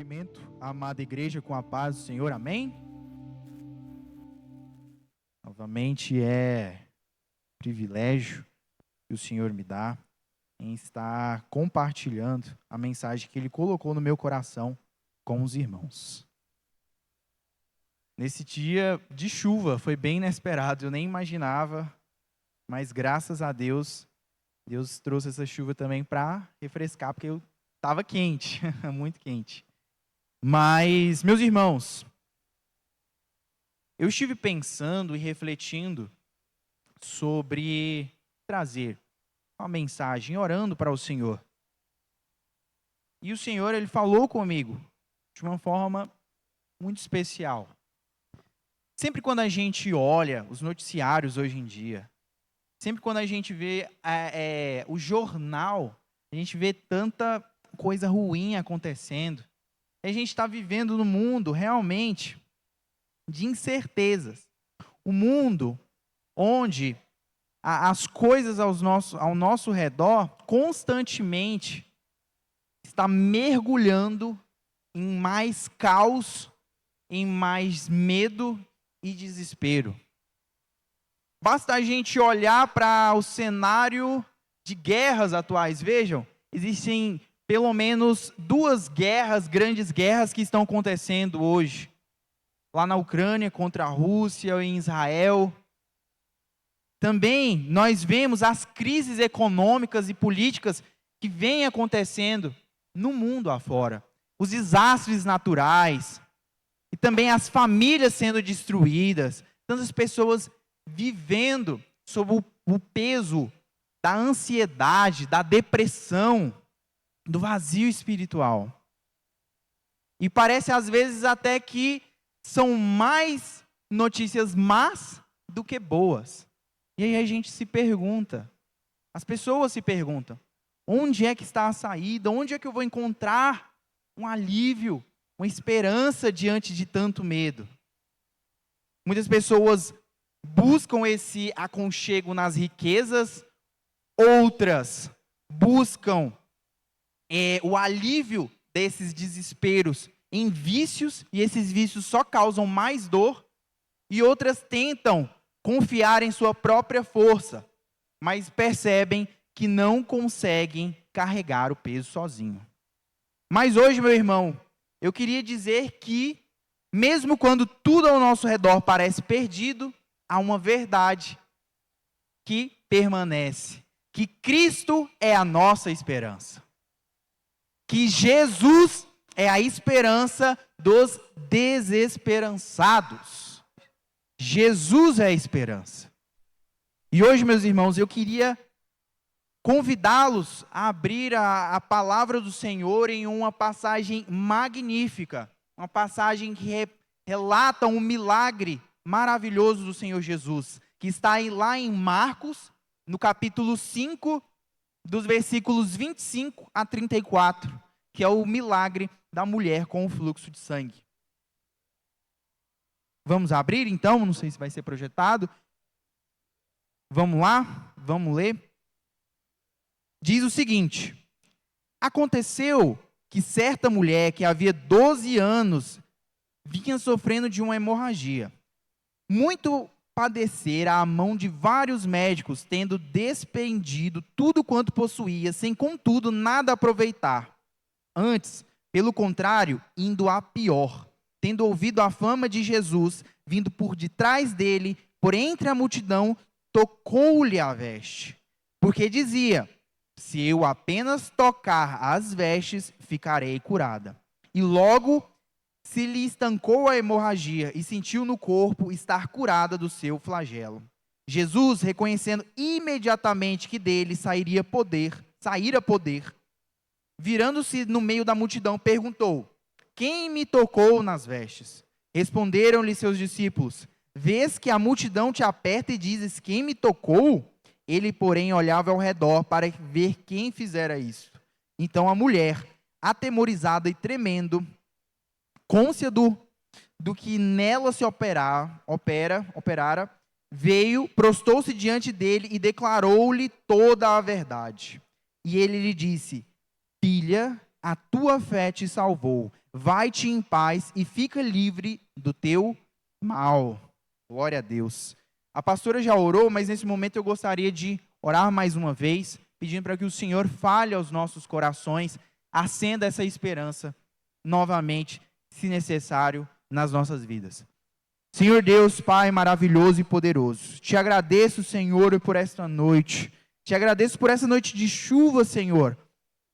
Cumprimento a amada igreja com a paz do Senhor, amém? Novamente é privilégio que o Senhor me dá em estar compartilhando a mensagem que Ele colocou no meu coração com os irmãos. Nesse dia de chuva, foi bem inesperado, eu nem imaginava, mas graças a Deus, Deus trouxe essa chuva também para refrescar, porque eu estava quente, muito quente. Mas, meus irmãos, eu estive pensando e refletindo sobre trazer uma mensagem, orando para o Senhor. E o Senhor, Ele falou comigo de uma forma muito especial. Sempre quando a gente olha os noticiários hoje em dia, sempre quando a gente vê o jornal, a gente vê tanta coisa ruim acontecendo. A gente está vivendo num mundo realmente de incertezas. Um mundo onde as coisas ao nosso redor constantemente está mergulhando em mais caos, em mais medo e desespero. Basta a gente olhar para o cenário de guerras atuais. Vejam, existem pelo menos duas guerras, grandes guerras que estão acontecendo hoje. Lá na Ucrânia contra a Rússia e em Israel. Também nós vemos as crises econômicas e políticas que vêm acontecendo no mundo afora. Os desastres naturais. E também as famílias sendo destruídas. Tantas pessoas vivendo sob o peso da ansiedade, da depressão, do vazio espiritual. E parece às vezes até que são mais notícias más do que boas. E aí a gente se pergunta, as pessoas se perguntam, onde é que está a saída? Onde é que eu vou encontrar um alívio, uma esperança diante de tanto medo? Muitas pessoas buscam esse aconchego nas riquezas, outras buscam o alívio desses desesperos em vícios, e esses vícios só causam mais dor, e outras tentam confiar em sua própria força, mas percebem que não conseguem carregar o peso sozinho. Mas hoje, meu irmão, eu queria dizer que, mesmo quando tudo ao nosso redor parece perdido, há uma verdade que permanece, que Cristo é a nossa esperança. Que Jesus é a esperança dos desesperançados. Jesus é a esperança. E hoje, meus irmãos, eu queria convidá-los a abrir a palavra do Senhor em uma passagem magnífica, uma passagem que relata um milagre maravilhoso do Senhor Jesus, que está lá em Marcos, no capítulo 5, dos versículos 25 a 34, que é o milagre da mulher com o fluxo de sangue. Vamos abrir então, não sei se vai ser projetado. Vamos lá, vamos ler. Diz o seguinte: aconteceu que certa mulher que havia 12 anos vinha sofrendo de uma hemorragia. Muito padecera à mão de vários médicos, tendo despendido tudo quanto possuía, sem contudo nada aproveitar. Antes, pelo contrário, indo a pior, tendo ouvido a fama de Jesus, vindo por detrás dele, por entre a multidão, tocou-lhe a veste. Porque dizia: se eu apenas tocar as vestes, ficarei curada. E logo se lhe estancou a hemorragia e sentiu no corpo estar curada do seu flagelo. Jesus, reconhecendo imediatamente que dele saíra poder, virando-se no meio da multidão, perguntou: quem me tocou nas vestes? Responderam-lhe seus discípulos: vês que a multidão te aperta e dizes: quem me tocou? Ele, porém, olhava ao redor para ver quem fizera isso. Então a mulher, atemorizada e tremendo, cônscia do que nela se operara, veio, prostou-se diante dele e declarou-lhe toda a verdade. E ele lhe disse: filha, a tua fé te salvou. Vai-te em paz e fica livre do teu mal. Glória a Deus. A pastora já orou, mas nesse momento eu gostaria de orar mais uma vez, pedindo para que o Senhor fale aos nossos corações, acenda essa esperança novamente, se necessário, nas nossas vidas. Senhor Deus, Pai maravilhoso e poderoso, te agradeço, Senhor, por esta noite. Te agradeço por essa noite de chuva, Senhor,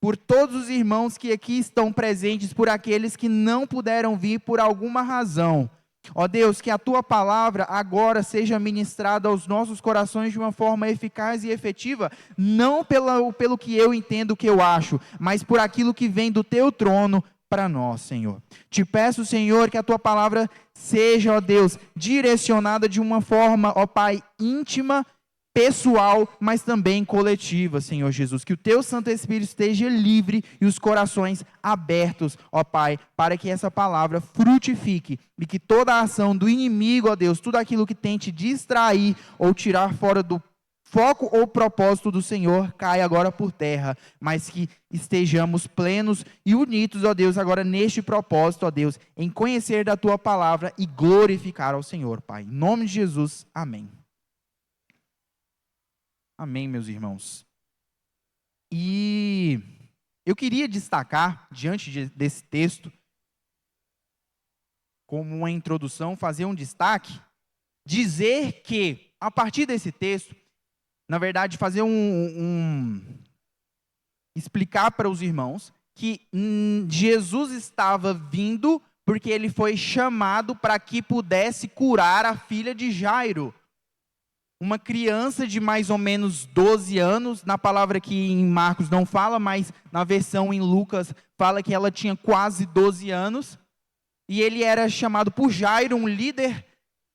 por todos os irmãos que aqui estão presentes, por aqueles que não puderam vir por alguma razão. Ó Deus, que a tua palavra agora seja ministrada aos nossos corações de uma forma eficaz e efetiva, não pelo que eu entendo, o que eu acho, mas por aquilo que vem do teu trono para nós, Senhor. Te peço, Senhor, que a tua palavra seja, ó Deus, direcionada de uma forma, ó Pai, íntima, pessoal, mas também coletiva, Senhor Jesus. Que o teu Santo Espírito esteja livre e os corações abertos, ó Pai, para que essa palavra frutifique e que toda a ação do inimigo, ó Deus, tudo aquilo que tente distrair ou tirar fora do foco ou propósito do Senhor cai agora por terra, mas que estejamos plenos e unidos, ó Deus, agora neste propósito, ó Deus, em conhecer da tua palavra e glorificar ao Senhor, Pai. Em nome de Jesus, amém. Amém, meus irmãos. E eu queria destacar, diante desse texto, como uma introdução, fazer um destaque, dizer que, a partir desse texto, na verdade, fazer explicar para os irmãos que Jesus estava vindo porque ele foi chamado para que pudesse curar a filha de Jairo. Uma criança de mais ou menos 12 anos, na palavra que em Marcos não fala, mas na versão em Lucas fala que ela tinha quase 12 anos, e ele era chamado por Jairo, um líder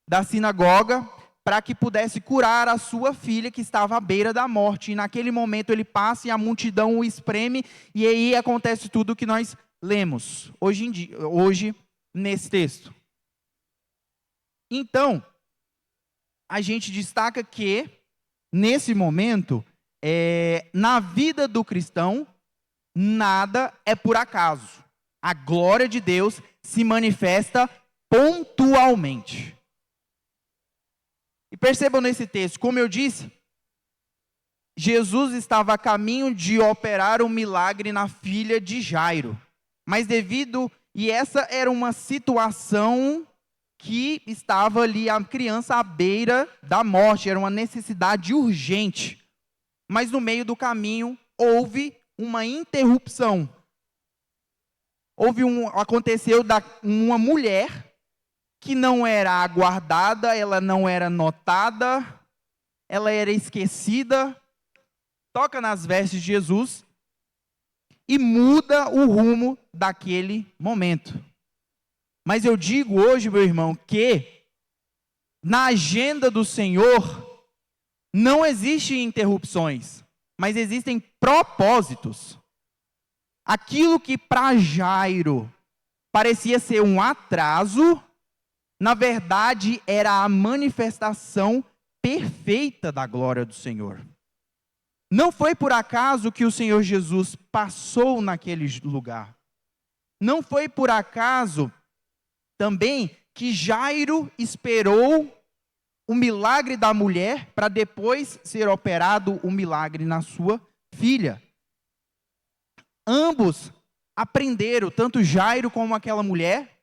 da sinagoga, para que pudesse curar a sua filha que estava à beira da morte. E naquele momento ele passa e a multidão o espreme, e aí acontece tudo o que nós lemos hoje nesse texto. Então, a gente destaca que, nesse momento, na vida do cristão, nada é por acaso. A glória de Deus se manifesta pontualmente. E percebam nesse texto, como eu disse, Jesus estava a caminho de operar um milagre na filha de Jairo. Mas e essa era uma situação que estava ali a criança à beira da morte, era uma necessidade urgente. Mas no meio do caminho houve uma interrupção. Aconteceu uma mulher que não era aguardada, ela não era notada, ela era esquecida, toca nas vestes de Jesus e muda o rumo daquele momento. Mas eu digo hoje, meu irmão, que na agenda do Senhor não existem interrupções, mas existem propósitos. Aquilo que para Jairo parecia ser um atraso, na verdade era a manifestação perfeita da glória do Senhor. Não foi por acaso que o Senhor Jesus passou naquele lugar. Não foi por acaso também que Jairo esperou o milagre da mulher para depois ser operado o milagre na sua filha. Ambos aprenderam, tanto Jairo como aquela mulher,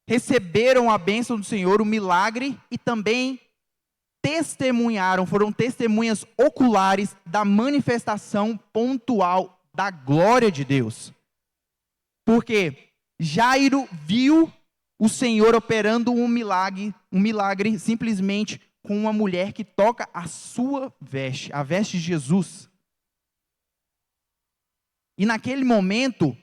receberam a bênção do Senhor, o milagre, e também testemunharam, foram testemunhas oculares da manifestação pontual da glória de Deus. Porque Jairo viu o Senhor operando um milagre simplesmente com uma mulher que toca a sua veste, a veste de Jesus. E naquele momento,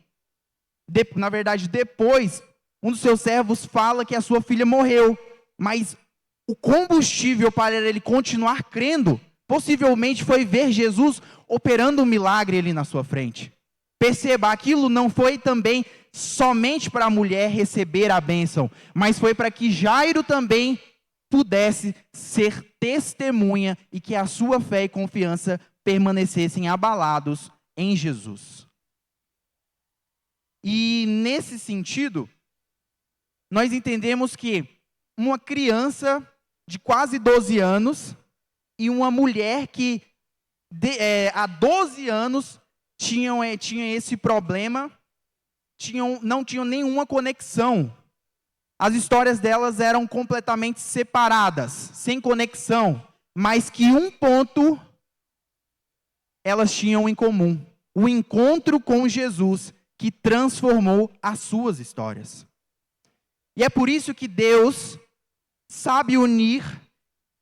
na verdade depois, um dos seus servos fala que a sua filha morreu, mas o combustível para ele continuar crendo, possivelmente foi ver Jesus operando um milagre ali na sua frente. Perceba, aquilo não foi também somente para a mulher receber a bênção, mas foi para que Jairo também pudesse ser testemunha e que a sua fé e confiança permanecessem abalados em Jesus. E nesse sentido, nós entendemos que uma criança de quase 12 anos e uma mulher que há 12 anos tinha esse problema, não tinham nenhuma conexão. As histórias delas eram completamente separadas, sem conexão, mas que um ponto elas tinham em comum: o encontro com Jesus, que transformou as suas histórias. E é por isso que Deus sabe unir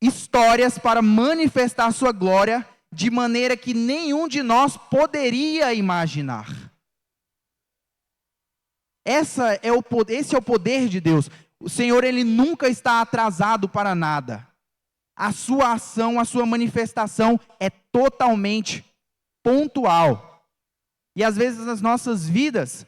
histórias para manifestar a sua glória de maneira que nenhum de nós poderia imaginar. Esse é o poder de Deus. O Senhor, Ele nunca está atrasado para nada. A sua ação, a sua manifestação é totalmente pontual. E às vezes nas nossas vidas,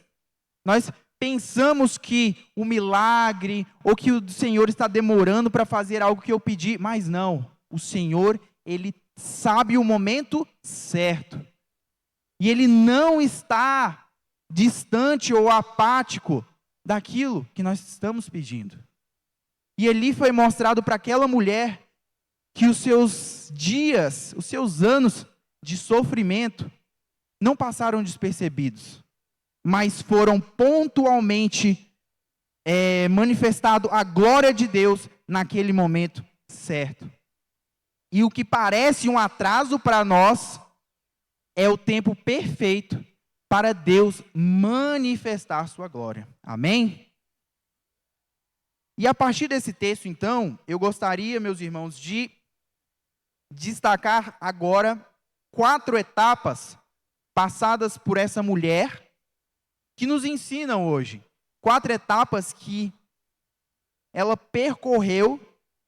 nós pensamos que o milagre, ou que o Senhor está demorando para fazer algo que eu pedi, mas não. O Senhor, Ele sabe o momento certo. E Ele não está distante ou apático daquilo que nós estamos pedindo. E ali foi mostrado para aquela mulher que os seus dias, os seus anos de sofrimento não passaram despercebidos, mas foram pontualmente manifestado a glória de Deus naquele momento certo. E o que parece um atraso para nós é o tempo perfeito para Deus manifestar sua glória. Amém? E a partir desse texto, então, eu gostaria, meus irmãos, de destacar agora 4 etapas passadas por essa mulher que nos ensinam hoje. 4 etapas que ela percorreu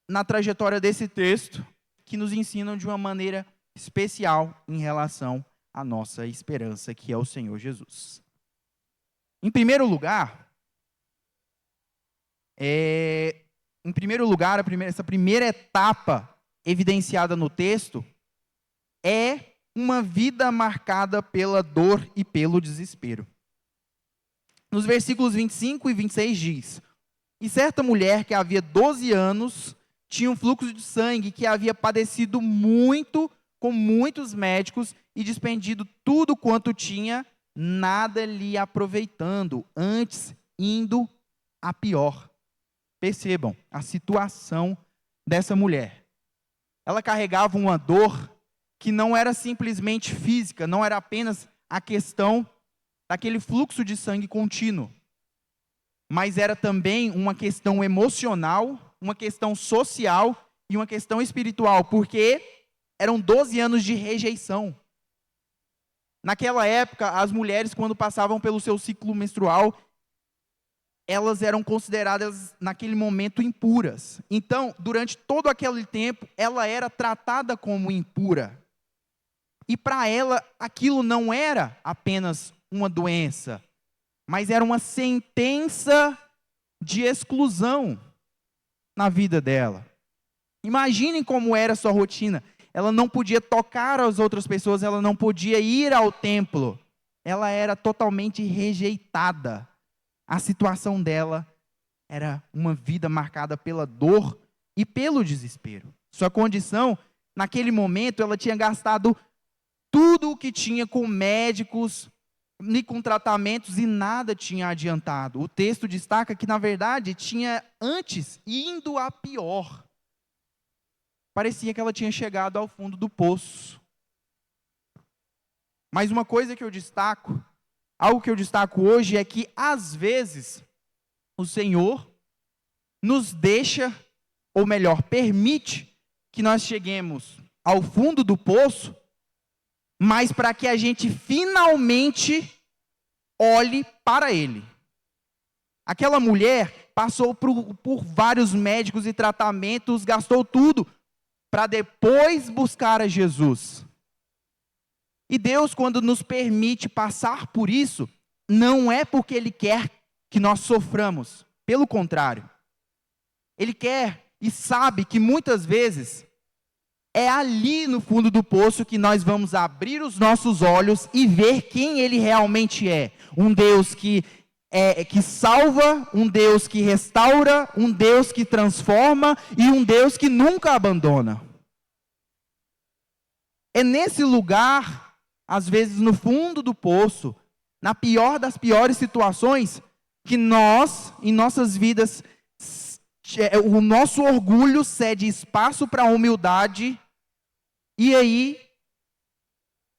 na trajetória desse texto, que nos ensinam de uma maneira especial em relação à nossa esperança, que é o Senhor Jesus. Em primeiro lugar, essa primeira etapa evidenciada no texto é uma vida marcada pela dor e pelo desespero. Nos versículos 25 e 26 diz: E certa mulher que havia 12 anos tinha um fluxo de sangue, que havia padecido muito com muitos médicos e despendido tudo quanto tinha, nada lhe aproveitando, antes indo a pior. Percebam a situação dessa mulher. Ela carregava uma dor que não era simplesmente física, não era apenas a questão daquele fluxo de sangue contínuo, mas era também uma questão emocional, uma questão social e uma questão espiritual, porque eram 12 anos de rejeição. Naquela época, as mulheres, quando passavam pelo seu ciclo menstrual, elas eram consideradas, naquele momento, impuras. Então, durante todo aquele tempo, ela era tratada como impura. E para ela, aquilo não era apenas uma doença, mas era uma sentença de exclusão na vida dela. Imaginem como era a sua rotina. Ela não podia tocar as outras pessoas, ela não podia ir ao templo. Ela era totalmente rejeitada. A situação dela era uma vida marcada pela dor e pelo desespero. Sua condição, naquele momento, ela tinha gastado tudo o que tinha com médicos e com tratamentos e nada tinha adiantado. O texto destaca que, na verdade, tinha antes indo a pior. Parecia que ela tinha chegado ao fundo do poço. Mas uma coisa que eu destaco, algo que eu destaco hoje é que, às vezes, o Senhor nos deixa, ou melhor, permite que nós cheguemos ao fundo do poço, mas para que a gente finalmente olhe para Ele. Aquela mulher passou por vários médicos e tratamentos, gastou tudo, para depois buscar a Jesus. E Deus, quando nos permite passar por isso, não é porque Ele quer que nós soframos. Pelo contrário. Ele quer e sabe que muitas vezes é ali no fundo do poço que nós vamos abrir os nossos olhos e ver quem Ele realmente é. Um Deus que salva, um Deus que restaura, um Deus que transforma e um Deus que nunca abandona. É nesse lugar, às vezes no fundo do poço, na pior das piores situações, que nós, em nossas vidas, o nosso orgulho cede espaço para a humildade, e aí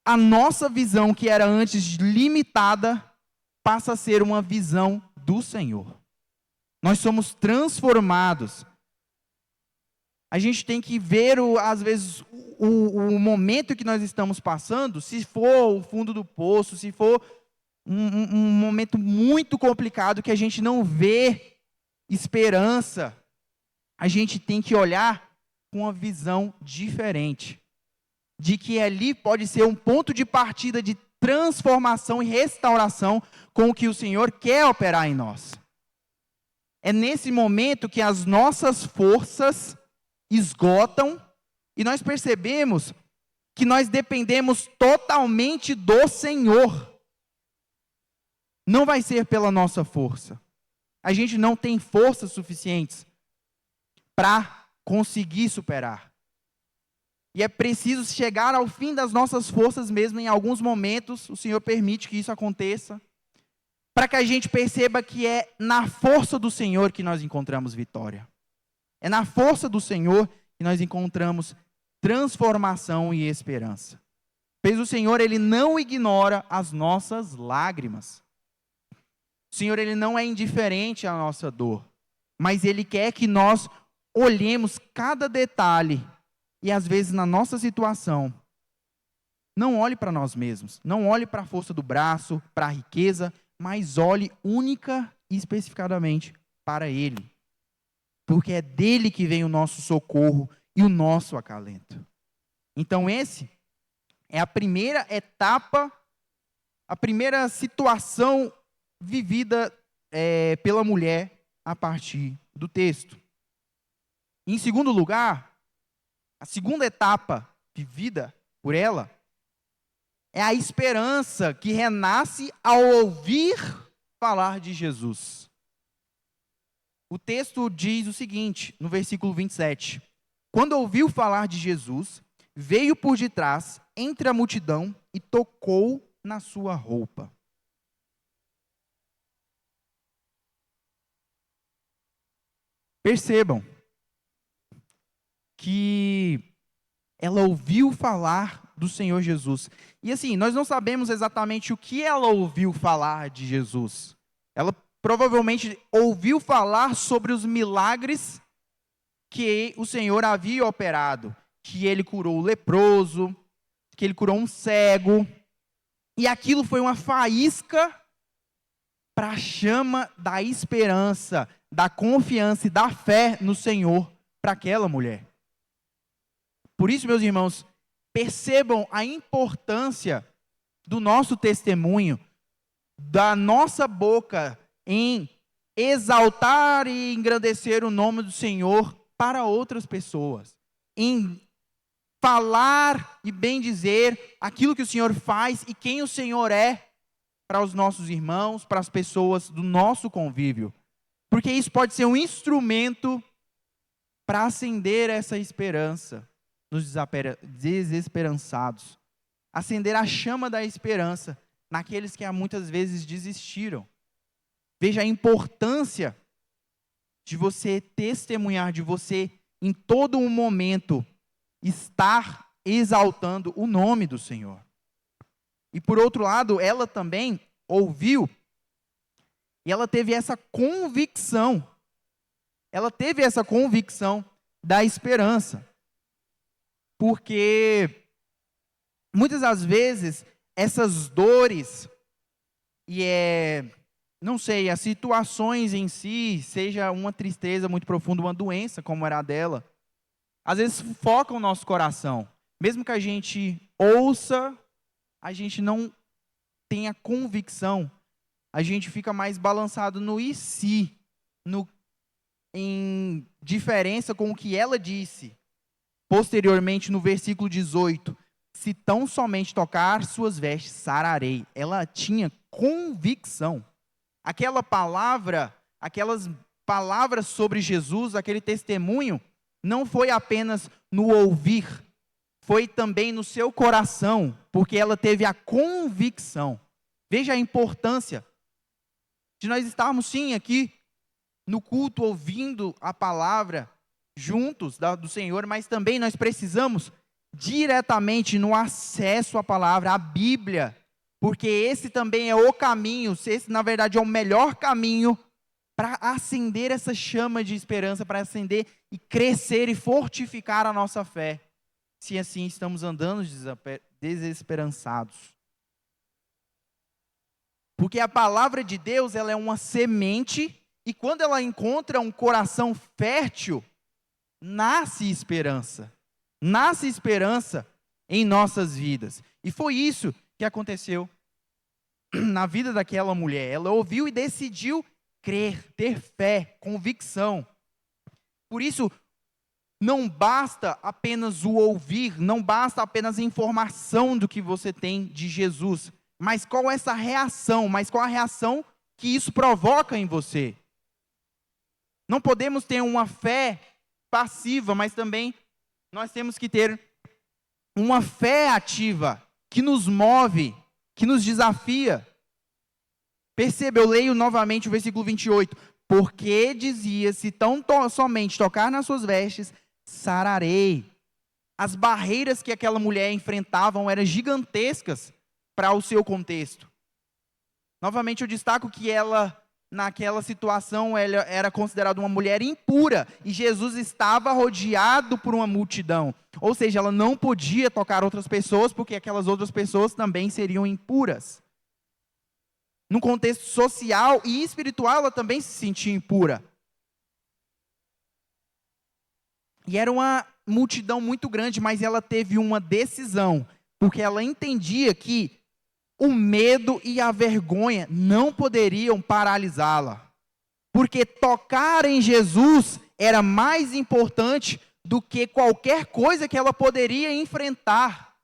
a nossa visão, que era antes limitada, passa a ser uma visão do Senhor. Nós somos transformados. A gente tem que ver, às vezes, o momento que nós estamos passando, se for o fundo do poço, se for um momento muito complicado que a gente não vê esperança, a gente tem que olhar com uma visão diferente, de que ali pode ser um ponto de partida de transformação e restauração com o que o Senhor quer operar em nós. É nesse momento que as nossas forças esgotam e nós percebemos que nós dependemos totalmente do Senhor. Não vai ser pela nossa força. A gente não tem forças suficientes para conseguir superar. E é preciso chegar ao fim das nossas forças mesmo. Em alguns momentos, o Senhor permite que isso aconteça, para que a gente perceba que é na força do Senhor que nós encontramos vitória. É na força do Senhor que nós encontramos transformação e esperança. Pois o Senhor, Ele não ignora as nossas lágrimas. O Senhor, Ele não é indiferente à nossa dor, mas Ele quer que nós olhemos cada detalhe. E às vezes na nossa situação, não olhe para nós mesmos, não olhe para a força do braço, para a riqueza, mas olhe única e especificadamente para Ele. Porque é dele que vem o nosso socorro e o nosso acalento. Então esse é a primeira etapa, a primeira situação vivida pela mulher a partir do texto. Em segundo lugar, a segunda etapa vivida por ela é a esperança que renasce ao ouvir falar de Jesus. O texto diz o seguinte, no versículo 27. Quando ouviu falar de Jesus, veio por detrás, entre a multidão, e tocou na sua roupa. Percebam que ela ouviu falar do Senhor Jesus. E assim, nós não sabemos exatamente o que ela ouviu falar de Jesus. Ela provavelmente ouviu falar sobre os milagres que o Senhor havia operado. Que Ele curou o leproso, que Ele curou um cego. E aquilo foi uma faísca para a chama da esperança, da confiança e da fé no Senhor para aquela mulher. Por isso, meus irmãos, percebam a importância do nosso testemunho, da nossa boca em exaltar e engrandecer o nome do Senhor para outras pessoas, em falar e bem dizer aquilo que o Senhor faz e quem o Senhor é para os nossos irmãos, para as pessoas do nosso convívio. Porque isso pode ser um instrumento para acender essa esperança nos desesperançados, acender a chama da esperança naqueles que muitas vezes desistiram. Veja a importância de você testemunhar, de você em todo um momento estar exaltando o nome do Senhor. E por outro lado, ela também ouviu e ela teve essa convicção. Ela teve essa convicção da esperança. Porque muitas das vezes essas dores e não sei, as situações em si, seja uma tristeza muito profunda, uma doença como era a dela, às vezes focam o nosso coração. Mesmo que a gente ouça, a gente não tenha convicção, a gente fica mais balançado no e se, em diferença com o que ela disse. Posteriormente, no versículo 18, se tão somente tocar suas vestes, sararei. Ela tinha convicção. Aquela palavra, aquelas palavras sobre Jesus, aquele testemunho, não foi apenas no ouvir, foi também no seu coração, porque ela teve a convicção. Veja a importância de nós estarmos, sim, aqui no culto, ouvindo a palavra juntos do Senhor, mas também nós precisamos diretamente no acesso à palavra, à Bíblia, porque esse também é o caminho, esse na verdade é o melhor caminho para acender essa chama de esperança, para acender e crescer e fortificar a nossa fé, se assim estamos andando desesperançados. Porque a palavra de Deus, ela é uma semente, e quando ela encontra um coração fértil, nasce esperança. Nasce esperança em nossas vidas. E foi isso que aconteceu na vida daquela mulher. Ela ouviu e decidiu crer, ter fé, convicção. Por isso, não basta apenas o ouvir, não basta apenas a informação do que você tem de Jesus, mas qual é essa reação, mas qual a reação que isso provoca em você. Não podemos ter uma fé passiva, mas também nós temos que ter uma fé ativa, que nos move, que nos desafia. Perceba, eu leio novamente o versículo 28. Porque dizia, se tão somente tocar nas suas vestes, sararei. As barreiras que aquela mulher enfrentava eram gigantescas para o seu contexto. Novamente eu destaco que ela, naquela situação, ela era considerada uma mulher impura, e Jesus estava rodeado por uma multidão. Ou seja, ela não podia tocar outras pessoas, porque aquelas outras pessoas também seriam impuras. No contexto social e espiritual, ela também se sentia impura. E era uma multidão muito grande, mas ela teve uma decisão, porque ela entendia que o medo e a vergonha não poderiam paralisá-la. Porque tocar em Jesus era mais importante do que qualquer coisa que ela poderia enfrentar.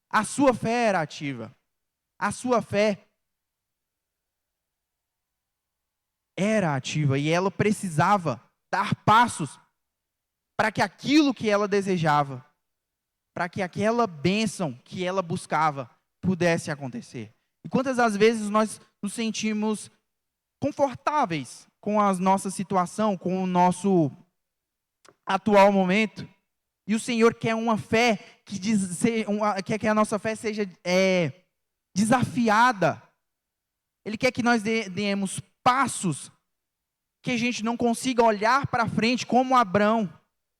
A sua fé era ativa. A sua fé era ativa e ela precisava dar passos para que aquilo que ela desejava, para que aquela bênção que ela buscava pudesse acontecer. E quantas das vezes nós nos sentimos confortáveis com a nossa situação, com o nosso atual momento, e o Senhor quer uma fé quer que a nossa fé seja desafiada. Ele quer que nós demos passos que a gente não consiga olhar para frente como Abraão.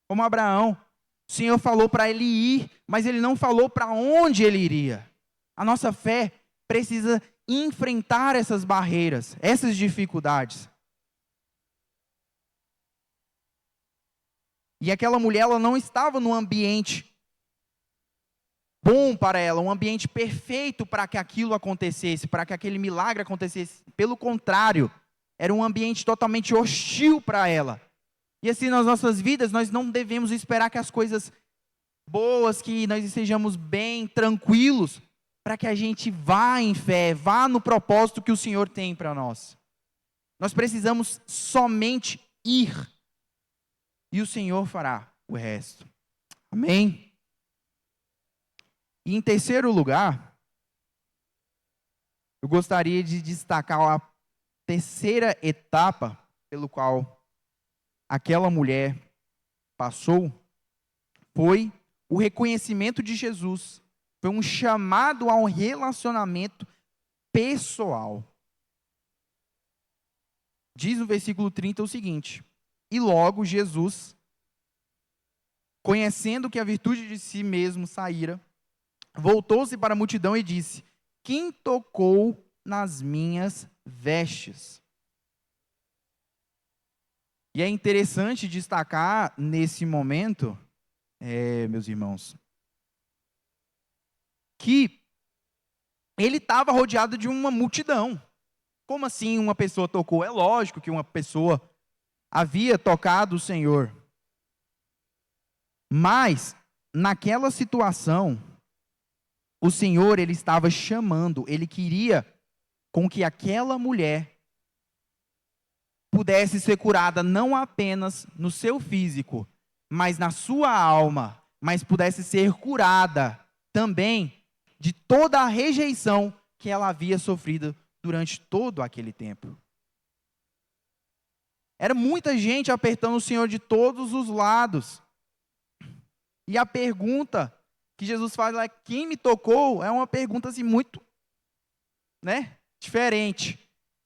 O Senhor falou para ele ir, mas ele não falou para onde ele iria. A nossa fé precisa enfrentar essas barreiras, essas dificuldades. E aquela mulher, ela não estava num ambiente bom para ela, um ambiente perfeito para que aquilo acontecesse, para que aquele milagre acontecesse. Pelo contrário, era um ambiente totalmente hostil para ela. E assim, nas nossas vidas, nós não devemos esperar que as coisas boas, que nós estejamos bem, tranquilos, para que a gente vá em fé, vá no propósito que o Senhor tem para nós. Nós precisamos somente ir, e o Senhor fará o resto. Amém? E em terceiro lugar, eu gostaria de destacar a terceira etapa pelo qual aquela mulher passou, foi o reconhecimento de Jesus. Foi um chamado a um relacionamento pessoal. Diz no versículo 30 o seguinte: e logo Jesus, conhecendo que a virtude de si mesmo saíra, voltou-se para a multidão e disse: quem tocou nas minhas vestes? E é interessante destacar nesse momento, meus irmãos, que ele estava rodeado de uma multidão. Como assim uma pessoa tocou? É lógico que uma pessoa havia tocado o Senhor. Mas naquela situação, o Senhor, ele estava chamando, ele queria com que aquela mulher pudesse ser curada não apenas no seu físico, mas na sua alma, mas pudesse ser curada também de toda a rejeição que ela havia sofrido durante todo aquele tempo. Era muita gente apertando o Senhor de todos os lados. E a pergunta que Jesus faz lá, quem me tocou, é uma pergunta assim muito, diferente.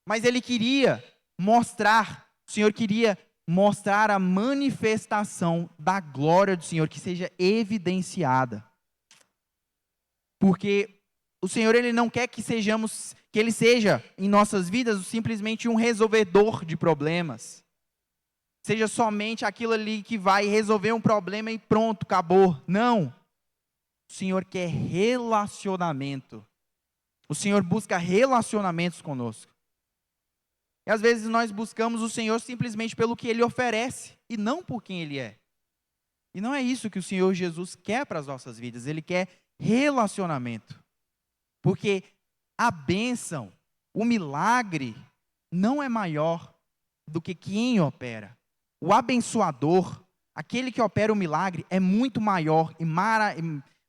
Mas ele queria mostrar, o Senhor queria mostrar a manifestação da glória do Senhor, que seja evidenciada. Porque o Senhor, ele não quer que ele seja em nossas vidas simplesmente um resolvedor de problemas. Seja somente aquilo ali que vai resolver um problema e pronto, acabou. Não. O Senhor quer relacionamento. O Senhor busca relacionamentos conosco. E às vezes nós buscamos o Senhor simplesmente pelo que Ele oferece e não por quem Ele é. E não é isso que o Senhor Jesus quer para as nossas vidas. Ele quer relacionamento. Porque a bênção, o milagre, não é maior do que quem opera. O abençoador, aquele que opera o milagre, é muito maior e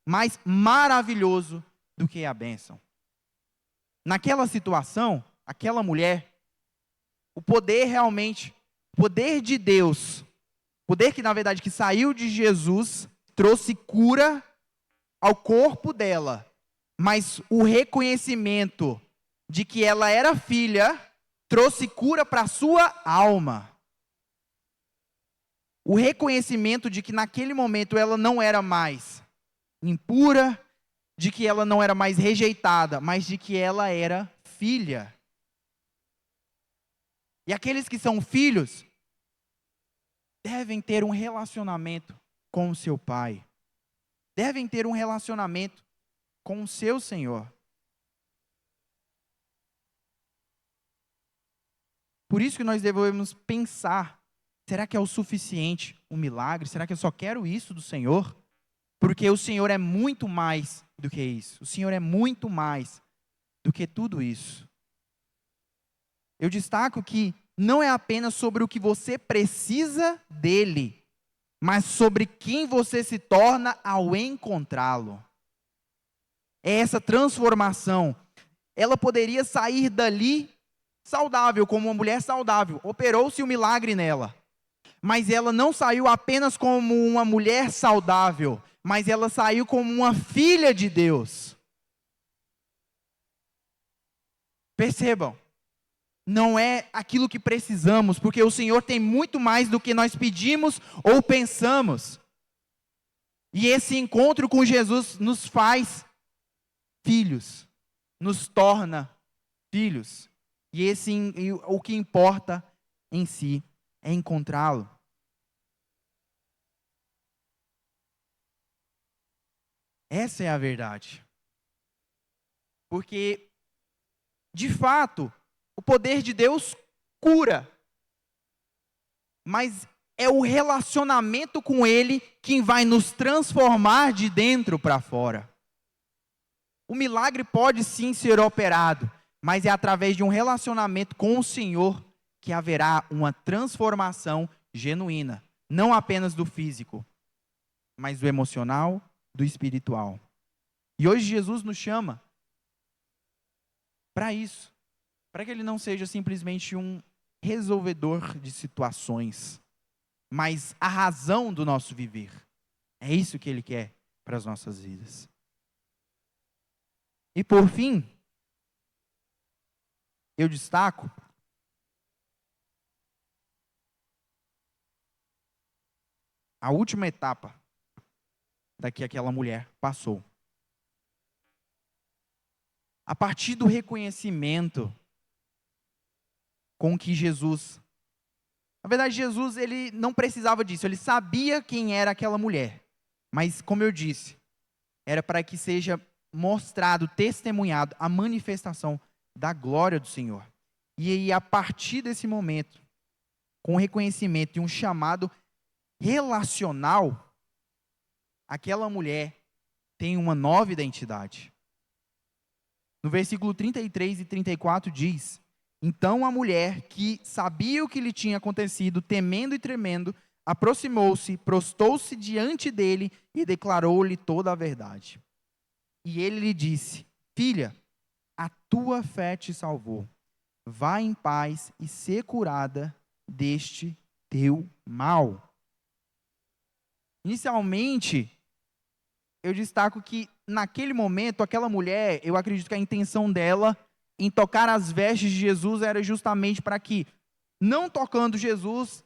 mais maravilhoso do que a bênção. Naquela situação, aquela mulher, o poder de Deus, o poder que na verdade que saiu de Jesus, trouxe cura ao corpo dela, mas o reconhecimento de que ela era filha, trouxe cura para a sua alma. O reconhecimento de que naquele momento ela não era mais impura, de que ela não era mais rejeitada, mas de que ela era filha. E aqueles que são filhos devem ter um relacionamento com o seu pai. Devem ter um relacionamento com o seu Senhor. Por isso que nós devemos pensar, será que é o suficiente um milagre? Será que eu só quero isso do Senhor? Porque o Senhor é muito mais do que isso. O Senhor é muito mais do que tudo isso. Eu destaco que não é apenas sobre o que você precisa dele, mas sobre quem você se torna ao encontrá-lo. É essa transformação. Ela poderia sair dali saudável, como uma mulher saudável. Operou-se um milagre nela. Mas ela não saiu apenas como uma mulher saudável, mas ela saiu como uma filha de Deus. Percebam, não é aquilo que precisamos, porque o Senhor tem muito mais do que nós pedimos ou pensamos. E esse encontro com Jesus nos faz filhos, nos torna filhos. E o que importa em si é encontrá-lo. Essa é a verdade. Porque, de fato, o poder de Deus cura. Mas é o relacionamento com Ele quem vai nos transformar de dentro para fora. O milagre pode sim ser operado, mas é através de um relacionamento com o Senhor que haverá uma transformação genuína. Não apenas do físico, mas do emocional, do espiritual. E hoje Jesus nos chama para isso. Para que Ele não seja simplesmente um resolvedor de situações, mas a razão do nosso viver. É isso que Ele quer para as nossas vidas. E por fim, eu destaco a última etapa da que aquela mulher passou. A partir do reconhecimento com que Jesus... Na verdade, Jesus, ele não precisava disso, ele sabia quem era aquela mulher. Mas, como eu disse, era para que seja mostrado, testemunhado a manifestação da glória do Senhor. E aí, a partir desse momento, com o reconhecimento e um chamado relacional, aquela mulher tem uma nova identidade. No versículo 33 e 34 diz: então a mulher, que sabia o que lhe tinha acontecido, temendo e tremendo, aproximou-se, prostou-se diante dele e declarou-lhe toda a verdade. E ele lhe disse: filha, a tua fé te salvou. Vá em paz e ser curada deste teu mal. Inicialmente, eu destaco que naquele momento, aquela mulher, eu acredito que a intenção dela em tocar as vestes de Jesus era justamente para que, não tocando Jesus,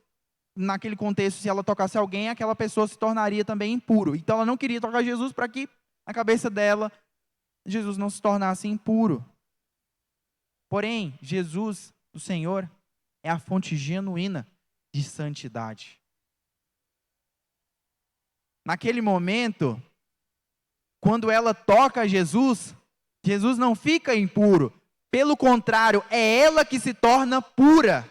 naquele contexto, se ela tocasse alguém, aquela pessoa se tornaria também impuro. Então ela não queria tocar Jesus para que, na cabeça dela, Jesus não se tornasse impuro. Porém, Jesus, o Senhor, é a fonte genuína de santidade. Naquele momento, quando ela toca Jesus, Jesus não fica impuro. Pelo contrário, é ela que se torna pura.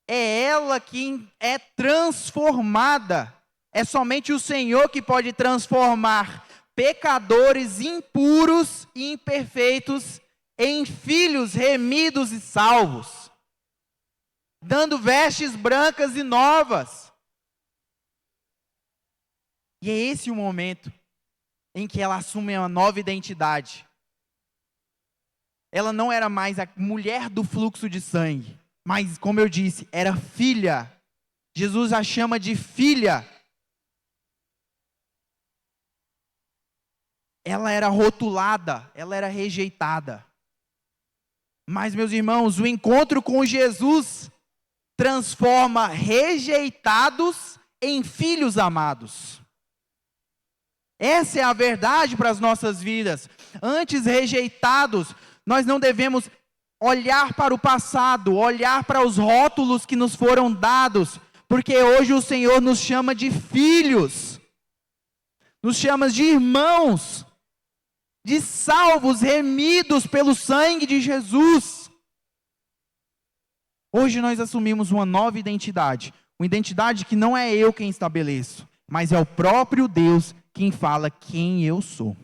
É ela que é transformada. É somente o Senhor que pode transformar pecadores impuros e imperfeitos em filhos remidos e salvos, dando vestes brancas e novas. E é esse o momento em que ela assume uma nova identidade. Ela não era mais a mulher do fluxo de sangue, mas, como eu disse, era filha. Jesus a chama de filha. Ela era rotulada, ela era rejeitada. Mas, meus irmãos, o encontro com Jesus transforma rejeitados em filhos amados. Essa é a verdade para as nossas vidas. Antes rejeitados, nós não devemos olhar para o passado, olhar para os rótulos que nos foram dados, porque hoje o Senhor nos chama de filhos, nos chama de irmãos, de salvos, remidos pelo sangue de Jesus. Hoje nós assumimos uma nova identidade, uma identidade que não é eu quem estabeleço, mas é o próprio Deus quem fala quem eu sou.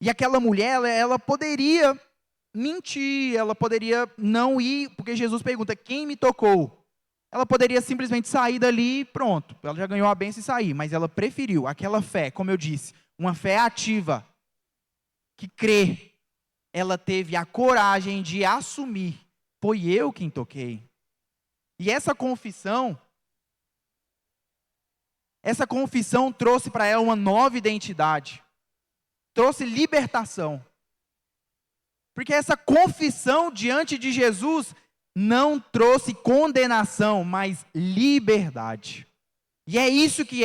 E aquela mulher, ela poderia mentir, ela poderia não ir, porque Jesus pergunta, quem me tocou? Ela poderia simplesmente sair dali e pronto, ela já ganhou a bênção e sair, mas ela preferiu aquela fé, como eu disse, uma fé ativa, que crê. Ela teve a coragem de assumir, foi eu quem toquei. E essa confissão trouxe para ela uma nova identidade, trouxe libertação. Porque essa confissão diante de Jesus não trouxe condenação, mas liberdade. E é isso que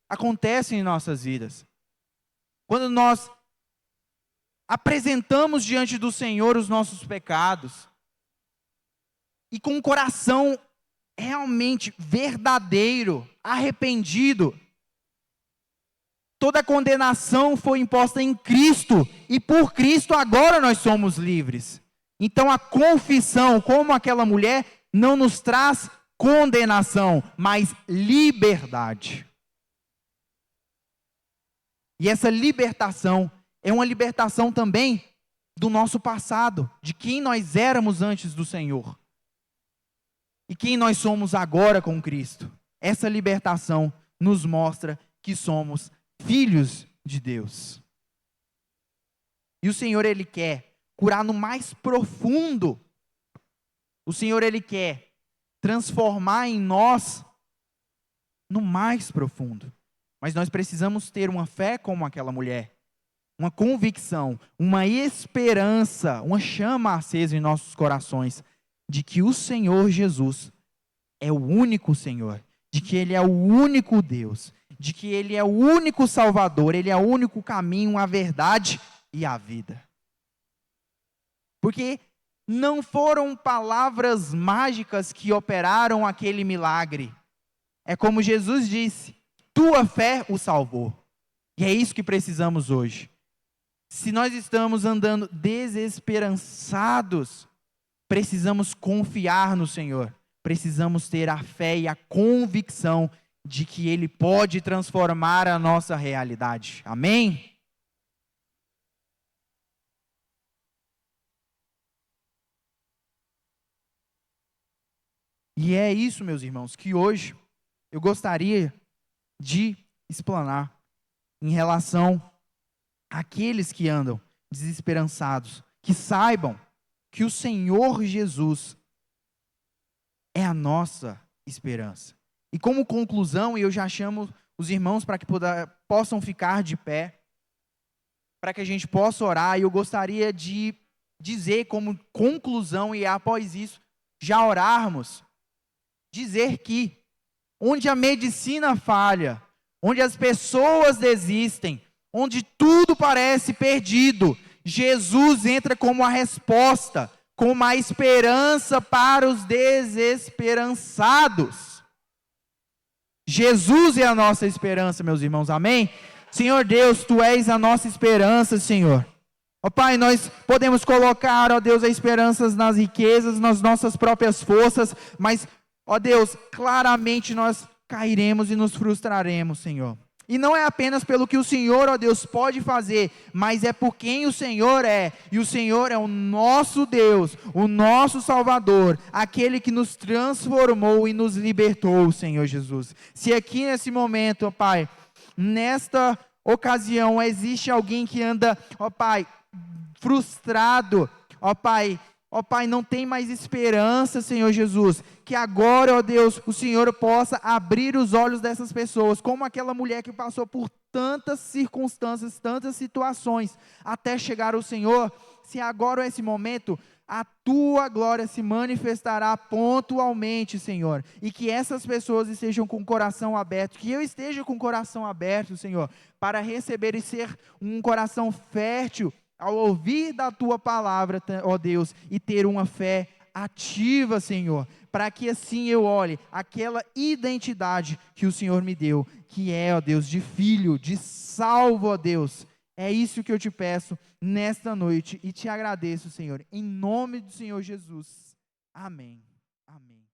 acontece em nossas vidas. Quando nós apresentamos diante do Senhor os nossos pecados, e com um coração realmente verdadeiro, arrependido, toda a condenação foi imposta em Cristo, e por Cristo agora nós somos livres. Então a confissão, como aquela mulher, não nos traz condenação, mas liberdade. E essa libertação é uma libertação também do nosso passado, de quem nós éramos antes do Senhor. E quem nós somos agora com Cristo. Essa libertação nos mostra que somos filhos de Deus. E o Senhor, Ele quer curar no mais profundo. O Senhor, Ele quer transformar em nós no mais profundo. Mas nós precisamos ter uma fé como aquela mulher. Uma convicção, uma esperança, uma chama acesa em nossos corações de que o Senhor Jesus é o único Senhor, de que Ele é o único Deus, de que Ele é o único Salvador, Ele é o único caminho, a verdade e a vida. Porque não foram palavras mágicas que operaram aquele milagre. É como Jesus disse, tua fé o salvou. E é isso que precisamos hoje. Se nós estamos andando desesperançados, precisamos confiar no Senhor. Precisamos ter a fé e a convicção de que Ele pode transformar a nossa realidade. Amém? E é isso, meus irmãos, que hoje eu gostaria de explanar em relação àqueles que andam desesperançados, que saibam que o Senhor Jesus é a nossa esperança. E como conclusão, eu já chamo os irmãos para que possam ficar de pé, para que a gente possa orar, e eu gostaria de dizer como conclusão, e após isso, já orarmos, dizer que onde a medicina falha, onde as pessoas desistem, onde tudo parece perdido, Jesus entra como a resposta, como a esperança para os desesperançados. Jesus é a nossa esperança, meus irmãos, amém? Senhor Deus, Tu és a nossa esperança, Senhor. Ó Pai, nós podemos colocar, ó Deus, a esperança nas riquezas, nas nossas próprias forças, mas, ó Deus, claramente nós cairemos e nos frustraremos, Senhor. E não é apenas pelo que o Senhor, ó Deus, pode fazer, mas é por quem o Senhor é. E o Senhor é o nosso Deus, o nosso Salvador, aquele que nos transformou e nos libertou, Senhor Jesus. Se aqui nesse momento, ó Pai, nesta ocasião existe alguém que anda, ó Pai, frustrado, ó Pai, não tem mais esperança, Senhor Jesus, que agora, ó Deus, o Senhor possa abrir os olhos dessas pessoas, como aquela mulher que passou por tantas circunstâncias, tantas situações, até chegar ao Senhor. Se agora é esse momento, a Tua glória se manifestará pontualmente, Senhor, e que essas pessoas estejam com o coração aberto, que eu esteja com o coração aberto, Senhor, para receber e ser um coração fértil, ao ouvir da Tua palavra, ó Deus, e ter uma fé ativa, Senhor, para que assim eu olhe aquela identidade que o Senhor me deu, que é, ó Deus, de filho, de salvo, ó Deus. É isso que eu te peço nesta noite e te agradeço, Senhor, em nome do Senhor Jesus. Amém. Amém.